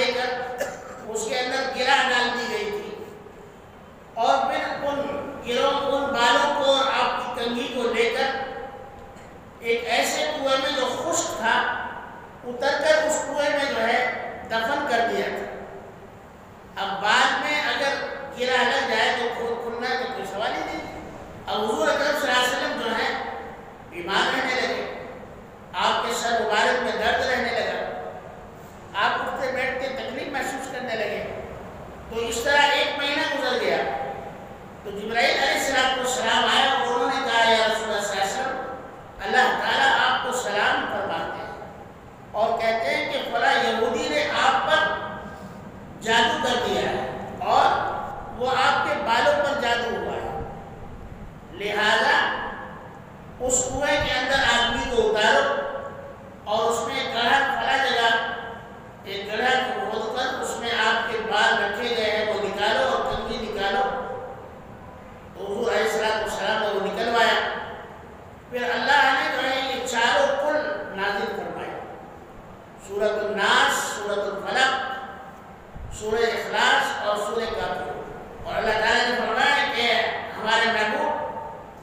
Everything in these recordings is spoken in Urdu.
لے کر اس کے اندر گرہ ڈال دی گئی تھی، اور پھر ان بالوں کو اور آپ کی کنگھی کو لے کر ایک ایسے کنویں میں جو خشک تھا اتر کر اس کنویں میں جو ہے دفن کر دیا تھا۔ اب بعد میں اگر گرہ لگ جائے تو کھلنا تو کوئی سوال ہی نہیں۔ اب حضور اکرم صلی اللہ علیہ وسلم جو ہے بیمار رہنے لگے، آپ کے سر مبارک میں درد رہنے لگا، آپ اٹھتے بیٹھتے تکلیف محسوس کرنے لگے۔ تو اس طرح 1 مہینہ گزر گیا تو جبرائیل علیہ السلام آیا اور انہوں نے کہا یا رسول اللہ صلی اللہ علیہ وسلم اللہ تعالیٰ آپ کو سلام فرماتے ہیں اور کہتے ہیں کہ فلاں یہودی نے آپ پر جادو کر دیا ہے اور وہ آپ کے بالوں پر جادو ہوا ہے، لہذا اس کنویں کے اندر آدمی کو اتارو اور اس میں گڑھا فلاں جگہ ایک گڑھا کھود کر اس میں آپ کے بال رکھے گئے ہیں وہ نکالو اور کنگھی نکالو۔ تو حضور علیہ السلام نے وہ نکلوایا۔ پھر اللہ نے جو ہے یہ چاروں کل نازل فرمائے، سورۃ الناس، سورۃ الفلق، سورہ اخلاص اور سورہ کافرون۔ اور اللہ تعالیٰ نے فرمایا کہ ہمارے محبوب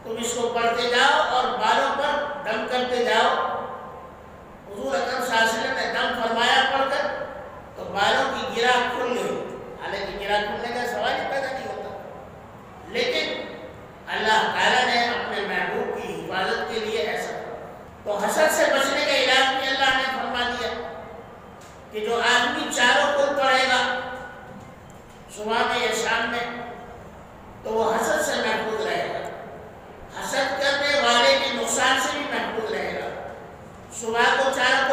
تم اس کو پڑھتے جاؤ اور بالوں پر دم کرتے جاؤ۔ حضور اکرم صلی اللہ علیہ وسلم نے دم فرمایا پڑھ کر تو بالوں کی گرہ کھل گئی، حالانکہ گرہ کھلنے کا سوال ہی پیدا نہیں ہوتا، لیکن اللہ تعالیٰ نے اپنے محبوب کی حفاظت کے لیے ایسا کرا۔ تو حسد سے بچنے کا علاج بھی اللہ نے فرما دیا کہ جو آدمی چاروں کو پڑھے گا صبح میں یا شام میں تو وہ حسد سے محفوظ رہے گا، حسد کرنے والے کے نقصان سے بھی محفوظ رہے گا۔ صبح کو 4